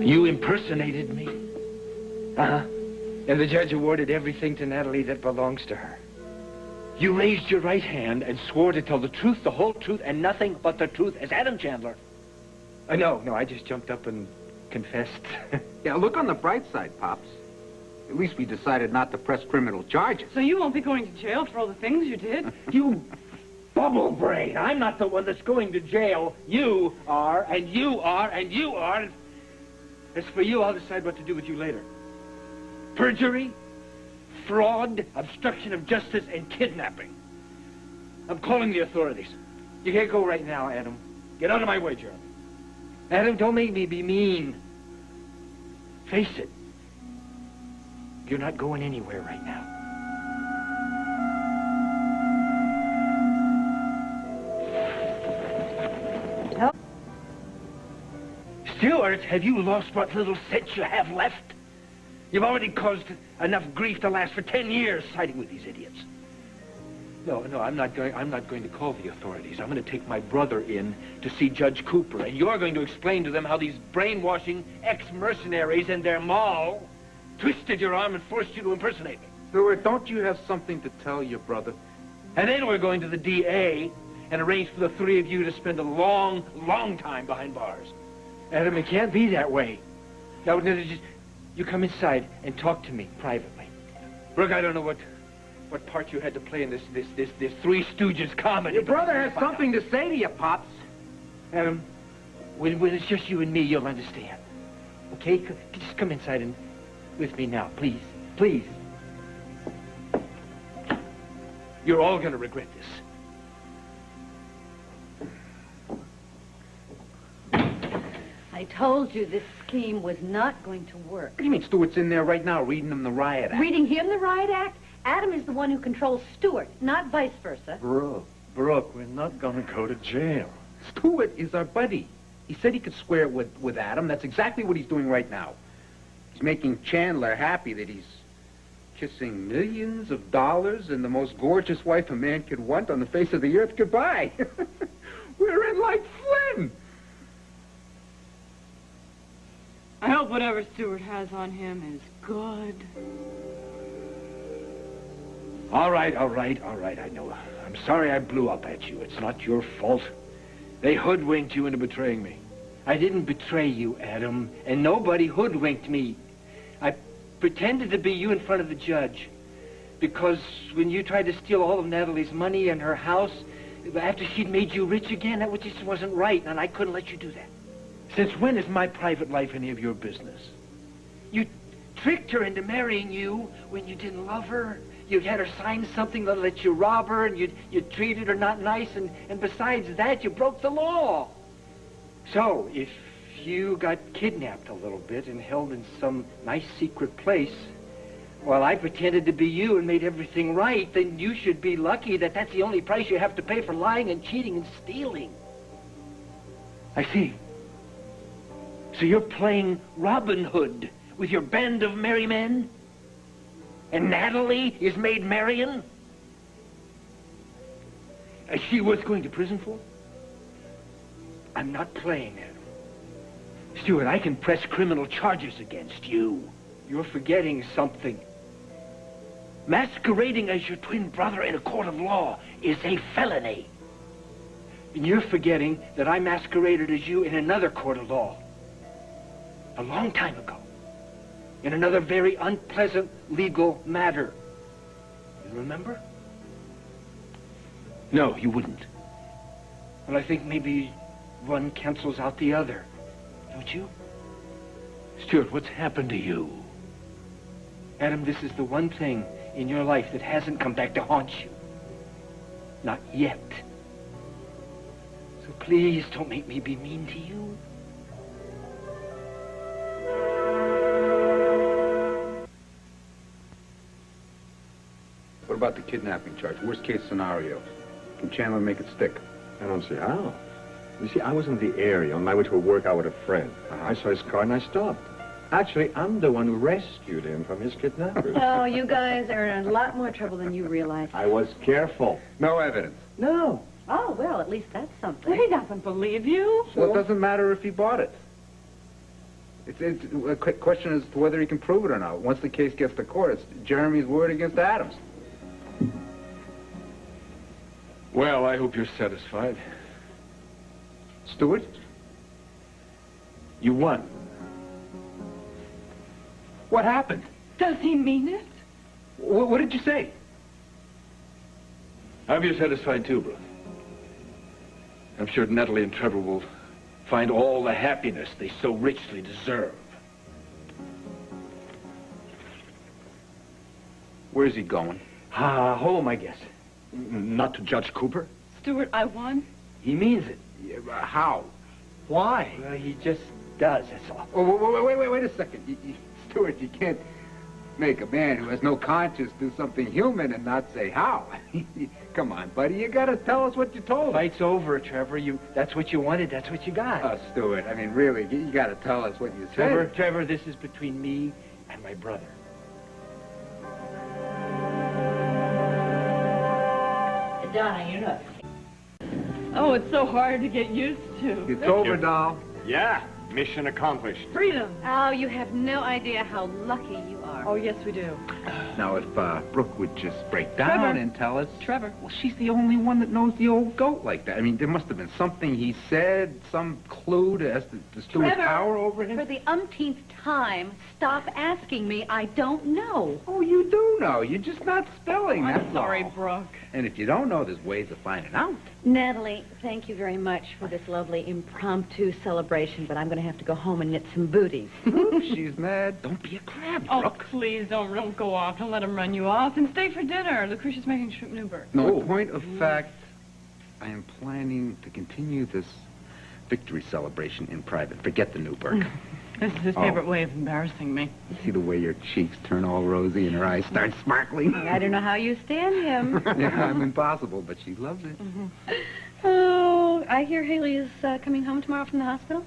You impersonated me. Uh-huh. And the judge awarded everything to Natalie that belongs to her. You raised your right hand and swore to tell the truth, the whole truth, and nothing but the truth as Adam Chandler. No, I just jumped up and confessed. Yeah, look on the bright side, Pops. At least we decided not to press criminal charges. So you won't be going to jail for all the things you did? You bubble brain. I'm not the one that's going to jail. You are, and you are, and you are. As for you, I'll decide what to do with you later. Perjury, fraud, obstruction of justice, and kidnapping. I'm calling the authorities. You can't go right now, Adam. Get out of my way, Jeremy. Adam, don't make me be mean. Face it. You're not going anywhere right now. No. Stuart, have you lost what little sense you have left? You've already caused enough grief to last for 10 years siding with these idiots. No, I'm not going to call the authorities. I'm going to take my brother in to see Judge Cooper, and you're going to explain to them how these brainwashing ex-mercenaries and their mall twisted your arm and forced you to impersonate me. Stuart, don't you have something to tell your brother? And then we're going to the DA and arrange for the three of you to spend a long, long time behind bars. Adam, it can't be that way. Now, just, you come inside and talk to me privately. Brooke, I don't know what part you had to play in this Three Stooges comedy. Your brother has something to say to you, Pops. Adam, when it's just you and me, you'll understand. Okay? Just come inside and with me now, please. Please. You're all going to regret this. I told you this scheme was not going to work. What do you mean Stuart's in there right now reading him the riot act? Reading him the riot act? Adam is the one who controls Stuart, not vice versa. Brooke, we're not going to go to jail. Stuart is our buddy. He said he could square it with Adam. That's exactly what he's doing right now. He's making Chandler happy that he's kissing millions of dollars and the most gorgeous wife a man could want on the face of the earth goodbye. We're in like Flynn. I hope whatever Stuart has on him is good. All right, I know. I'm sorry I blew up at you. It's not your fault. They hoodwinked you into betraying me. I didn't betray you, Adam, and nobody hoodwinked me. I pretended to be you in front of the judge. Because when you tried to steal all of Natalie's money and her house, after she'd made you rich again, that just wasn't right, and I couldn't let you do that. Since when is my private life any of your business? You tricked her into marrying you when you didn't love her. You had her sign something that let you rob her, and you treated her not nice, and besides that, you broke the law. So, if you got kidnapped a little bit and held in some nice secret place, while I pretended to be you and made everything right, then you should be lucky that that's the only price you have to pay for lying and cheating and stealing. I see. So you're playing Robin Hood with your band of merry men? And Natalie is Maid Marian? Is she worth going to prison for? I'm not playing, Adam. Stuart, I can press criminal charges against you. You're forgetting something. Masquerading as your twin brother in a court of law is a felony. And you're forgetting that I masqueraded as you in another court of law a long time ago, in another very unpleasant legal matter. You remember? No, you wouldn't. Well, I think maybe one cancels out the other, don't you? Stuart, what's happened to you? Adam, this is the one thing in your life that hasn't come back to haunt you. Not yet. So please don't make me be mean to you. What about the kidnapping charge? Worst case scenario. Can Chandler make it stick? I don't see how. You see, I was in the area on my way to a workout with a friend. I saw his car and I stopped. Actually, I'm the one who rescued him from his kidnappers. Oh, you guys are in a lot more trouble than you realize. I was careful. No evidence. No. Oh, well, at least that's something. Well, he doesn't believe you. Well, it doesn't matter if he bought it. It's a question as to whether he can prove it or not. Once the case gets to court, it's Jeremy's word against Adam's. Well, I hope you're satisfied. Stewart? You won. What happened? Does he mean it? What did you say? I hope you're satisfied too, Brooke. I'm sure Natalie and Trevor will find all the happiness they so richly deserve. Where's he going? Home, I guess. Not to Judge Cooper. Stuart, I won. He means it. Yeah, how? Why? He just does, that's all. Oh, wait a second. Stewart, you can't make a man who has no conscience do something human and not say how. Come on, buddy, you gotta tell us what you told him. Fight's over, Trevor. That's what you wanted, that's what you got. Oh, Stewart, I mean, really, you gotta tell us what you said. Trevor, this is between me and my brother. Donna, you're not. Oh, it's so hard to get used to. It's over, doll. Yeah, mission accomplished. Freedom. Oh, you have no idea how lucky you are. Oh, yes, we do. Now, if Brooke would just break down Trevor. and tell us. Trevor. Well, she's the only one that knows the old goat like that. I mean, there must have been something he said, some clue as to Stewart's Trevor, power over him. For the umpteenth time, stop asking me. I don't know. Oh, you do know. You're just not spelling, I'm that's sorry, all. Brooke. And if you don't know, there's ways of finding out. Natalie, thank you very much for this lovely impromptu celebration, but I'm going to have to go home and knit some booties. Ooh, she's mad. Don't be a crab, Oh, Brooke. please don't go off. Don't let him run you off. And stay for dinner. Lucretia's making shrimp Newburgh. No, in point of fact, I am planning to continue this victory celebration in private. Forget the Newburgh. This is his favorite way of embarrassing me. See the way your cheeks turn all rosy and her eyes start sparkling? I don't know how you stand him. Yeah, I'm impossible, but she loves it. Oh, I hear Haley is coming home tomorrow from the hospital.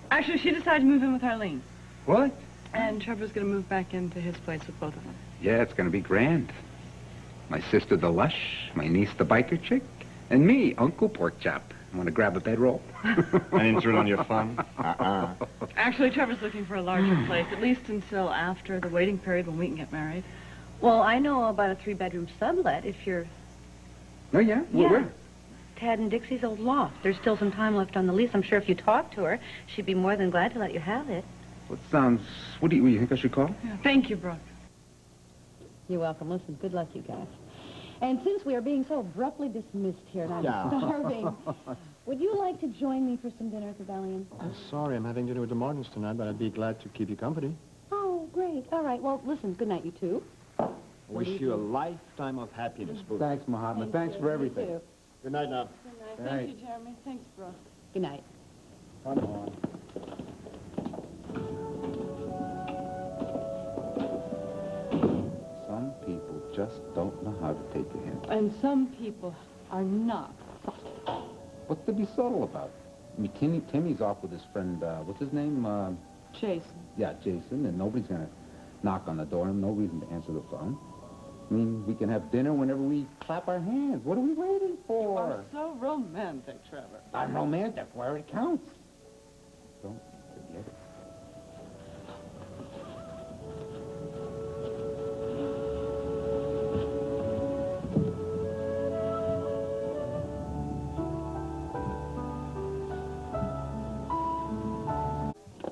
Actually, she decided to move in with Arlene. What? And Trevor's going to move back into his place with both of them. Yeah, it's going to be grand. My sister, the lush, my niece, the biker chick, and me, Uncle Pork Chop. Want to grab a bedroll? An intern on your fun? Actually, Trevor's looking for a larger place, at least until after the waiting period when we can get married. Well, I know about a 3-bedroom sublet if you're... Oh, yeah? Yeah. Where? Tad and Dixie's old loft. There's still some time left on the lease. I'm sure if you talk to her, she'd be more than glad to let you have it. What sounds... What do you think I should call? Yeah. Thank you, Brooke. You're welcome. Listen, good luck, you guys. And since we are being so abruptly dismissed here and I'm starving, would you like to join me for some dinner at the Valiant? I'm sorry, I'm having dinner with the Martins tonight, but I'd be glad to keep you company. Oh, great. All right. Well, listen, good night, you two. I wish you a lifetime of happiness, Boo. Thanks, Mahatma. Thanks for everything. You too. Good night now. Good night. Thank you, Jeremy. Thanks, Brooke. Good night. Come on. Some people just don't know how to take a hint. And some people are not. What's to be subtle about? I mean, Timmy's off with his friend, what's his name? Chase. Yeah, Jason, and nobody's going to knock on the door and no reason to answer the phone. I mean, we can have dinner whenever we clap our hands. What are we waiting for? You're so romantic, Trevor. I'm romantic where it counts. Don't forget it.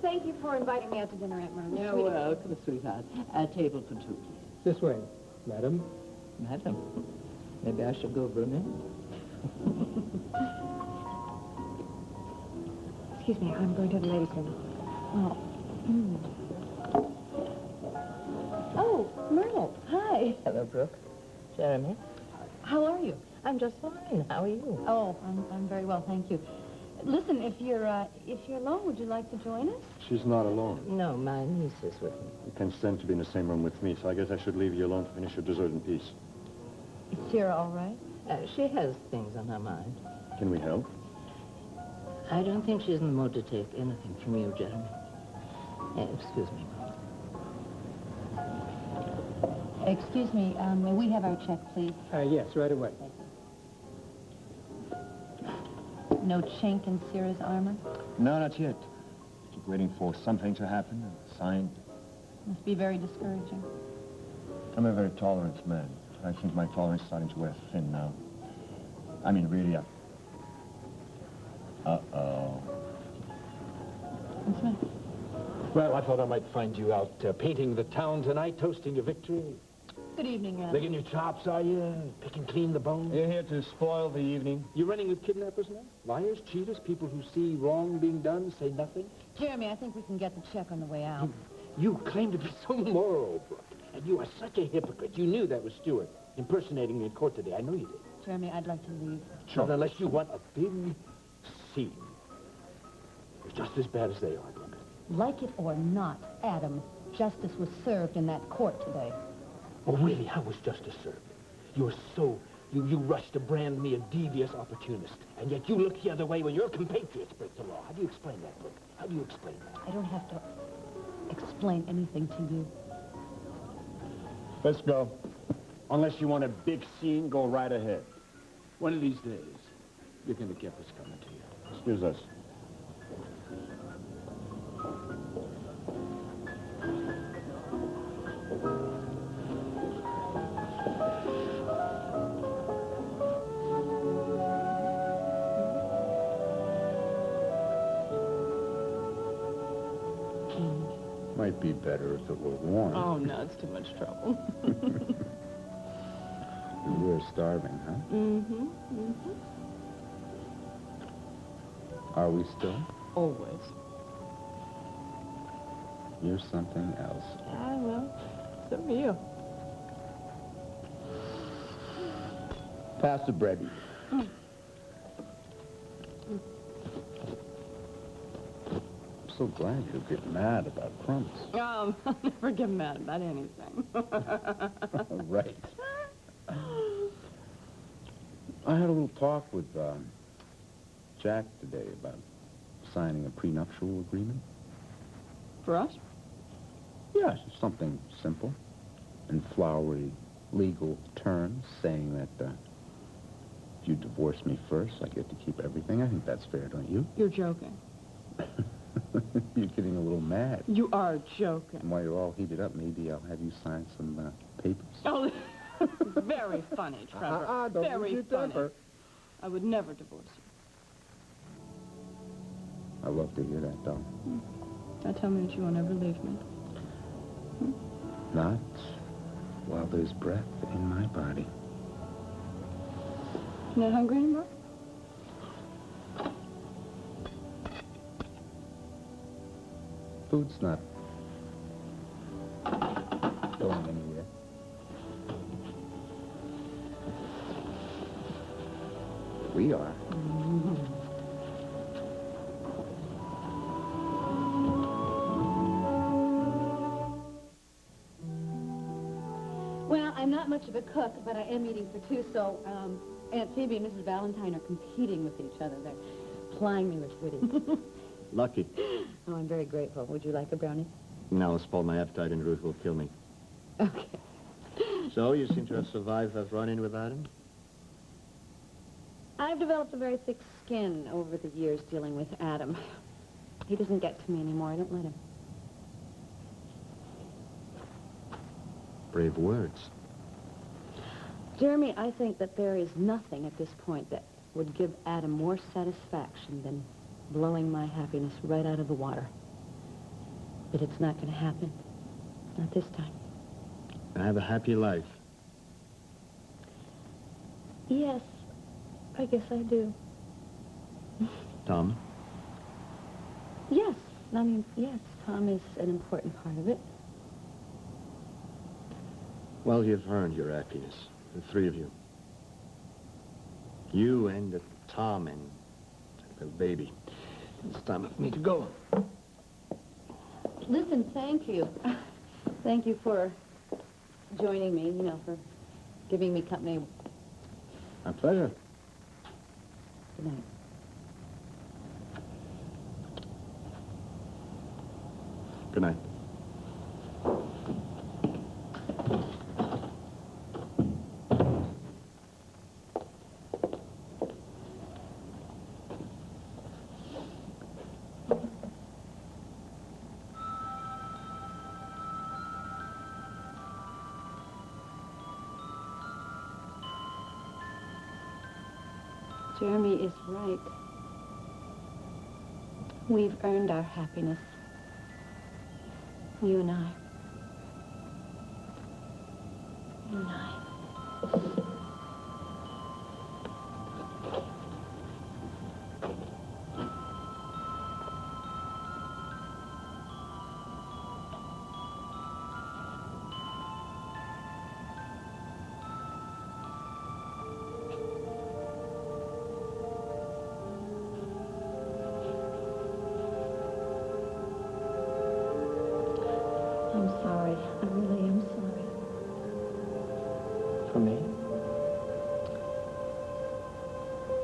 Thank you for inviting me out to dinner, Aunt Myrna. You're welcome, sweetheart. A table for two, please. This way, madam. Madam, maybe I should go brunette. Excuse me, I'm going to the ladies' room. Oh. Oh, Myrtle. Hi. Hello, Brooke. Jeremy. How are you? I'm just fine. How are you? Oh, I'm very well, thank you. Listen, if you're alone, would you like to join us? She's not alone. No, my niece is with me. You can't stand to be in the same room with me, so I guess I should leave you alone to finish your dessert in peace. Is Sarah all right? She has things on her mind. Can we help? I don't think she's in the mood to take anything from you, Jeremy. Excuse me. Excuse me, may we have our check, please? Yes, right away. No chink in Sarah's armor? No, not yet. waiting for something to happen, a sign. Must be very discouraging. I'm a very tolerant man. I think my tolerance is starting to wear thin now. I mean, really, uh-oh. What's that? Well, I thought I might find you out painting the town tonight, toasting your victory. Good evening, Adam. Licking your chops, are you? Picking clean the bones? You're here to spoil the evening. You running with kidnappers now? Liars, cheaters, people who see wrong being done, say nothing? Jeremy, I think we can get the check on the way out. You claim to be so moral, Brooke. And you are such a hypocrite. You knew that was Stewart impersonating me in court today. I know you did. Jeremy, I'd like to leave. Sure. Not unless you want a big scene. It's just as bad as they are, Brooke. Like it or not, Adam, justice was served in that court today. Oh, really? How was justice served? You're so... You rushed to brand me a devious opportunist, and yet you look the other way when your compatriots break the law. How do you explain that, Brooke? How do you explain that? I don't have to explain anything to you. Let's go. Unless you want a big scene, go right ahead. One of these days, you're going to get what's coming to you. Excuse us. Might be better if it were warm. Oh, no, it's too much trouble. We're starving, huh? Mm-hmm, mm-hmm. Are we still? Always. You're something else. Ah, well, so are you. Pass the bread. Mm. I'm so glad you get mad about crumbs. I'll never get mad about anything. Right. I had a little talk with Jack today about signing a prenuptial agreement. For us? Yes, something simple in flowery legal terms, saying that if you divorce me first, I get to keep everything. I think that's fair, don't you? You're joking. You're getting a little mad. You are joking. And while you're all heated up, maybe I'll have you sign some papers. Oh, very funny, Trevor. Don't very lose your funny. temper. I would never divorce you. I love to hear that, though. Now tell me that you won't ever leave me. Not while there's breath in my body. You're not hungry anymore? Food's not going anywhere. We are. Well, I'm not much of a cook, but I am eating for two, so Aunt Phoebe and Mrs. Valentine are competing with each other. They're plying me with goodies. Lucky. Oh, I'm very grateful. Would you like a brownie? Now it'll spoil my appetite and Ruth will kill me. Okay. So, you seem to have survived that run-in with Adam? I've developed a very thick skin over the years dealing with Adam. He doesn't get to me anymore. I don't let him. Brave words. Jeremy, I think that there is nothing at this point that would give Adam more satisfaction than blowing my happiness right out of the water. But it's not going to happen. Not this time. And have a happy life. Yes, I guess I do. Tom? Yes, I mean, yes, Tom is an important part of it. Well, you've earned your happiness. The three of you. You and Tom and the baby. It's time for me to go. Listen, thank you. Thank you for joining me, you know, for giving me company. My pleasure. Good night. Good night. Jeremy is right. We've earned our happiness. You and I. You and I. I'm sorry. I really am sorry. For me?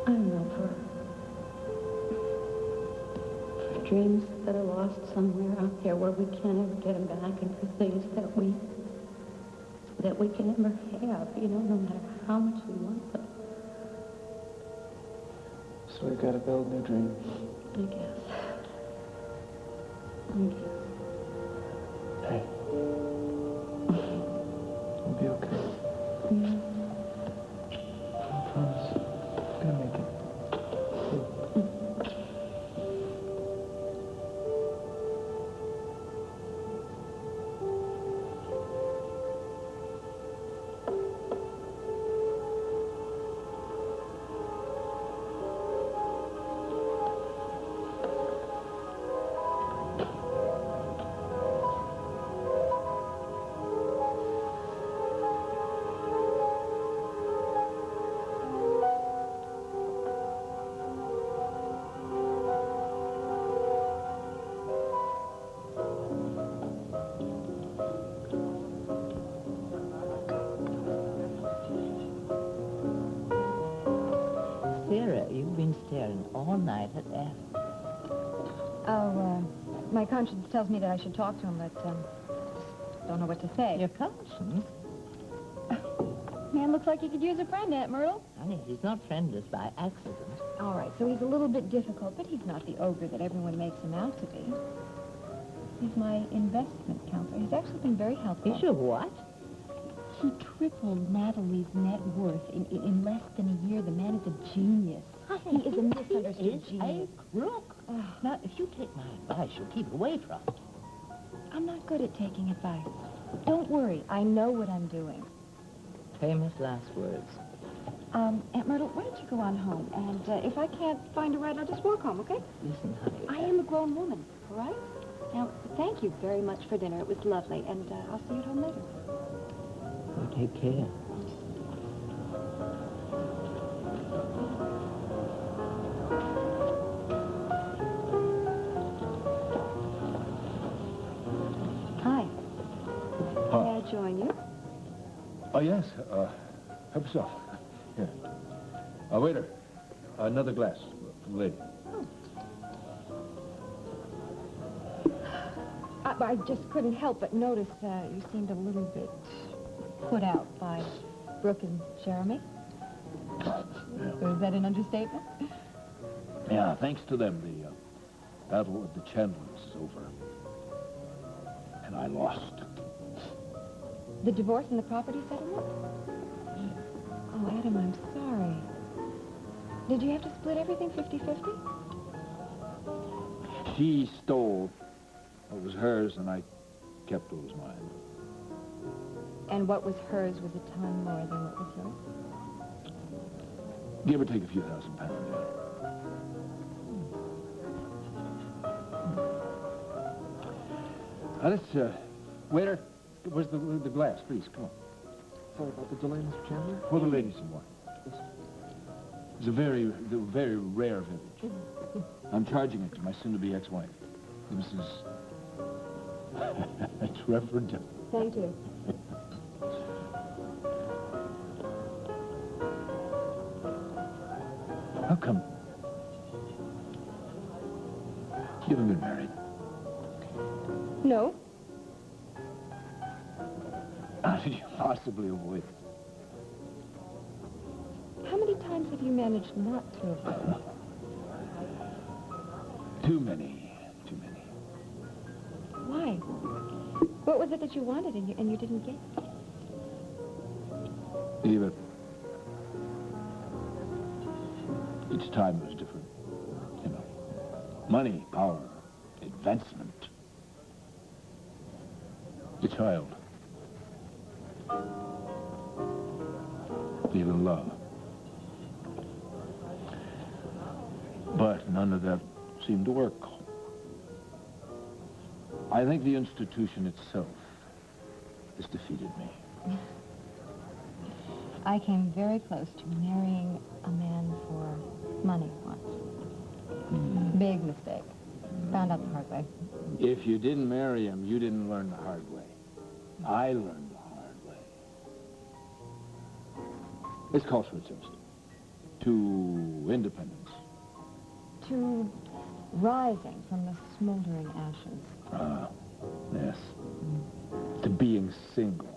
I don't know, for dreams that are lost somewhere out there where we can't ever get them back, and for things that we can never have, you know, no matter how much we want them. So we've got to build new dreams. I guess. Hey. We'll be okay. Yeah. I promise. We're gonna make it. Sarah, you've been staring all night at Adam. Oh, my conscience tells me that I should talk to him, but, don't know what to say. Your conscience? Man looks like he could use a friend, Aunt Myrtle. Honey, he's not friendless by accident. All right, so he's a little bit difficult, but he's not the ogre that everyone makes him out to be. He's my investment counselor. He's actually been very helpful. Is your what? He tripled Natalie's net worth in less than a year. The man is a genius. He is a misunderstood He is genius. a crook. Now, if you take my advice, you'll keep away from him. I'm not good at taking advice. Don't worry. I know what I'm doing. Famous last words. Aunt Myrtle, why don't you go on home? And if I can't find a ride, I'll just walk home, okay? Listen, honey. I am a grown woman, all right? Now, thank you very much for dinner. It was lovely, and I'll see you at home later. You take care. Hi. May I join you? Oh, yes. Help yourself. Here. Waiter. Another glass for the lady. I just couldn't help but notice you seemed a little bit put out by Brooke and Jeremy. So is that an understatement? Yeah, thanks to them, the battle with the Chandlers is over. And I lost. The divorce and the property settlement? Oh, Adam, I'm sorry. Did you have to split everything 50-50? She stole what was hers, and I kept what was mine. And what was hers was a ton more than what was yours? Give or take a few £1,000, yeah. Let's, waiter, where's the glass, please, come on. Sorry about the delay, Mr. Chandler. Pour the lady some wine. It's a very rare vintage. I'm charging it to my soon-to-be ex-wife, Mrs. Trevor. Thank you. How come? You haven't been married. No. How did you possibly avoid it? How many times have you managed not to avoid? Too many. Too many. Why? What was it that you wanted and you didn't get? Eva. Each time was different. You know, money, power, advancement. The child. Even love. But none of that seemed to work. I think the institution itself has defeated me. I came very close to marrying a man for money once. Big mistake. Found out the hard way. If you didn't marry him, you didn't learn the hard way. I learned the hard way. It's cultural toast. To independence. To rising from the smoldering ashes. Ah, yes. To being single.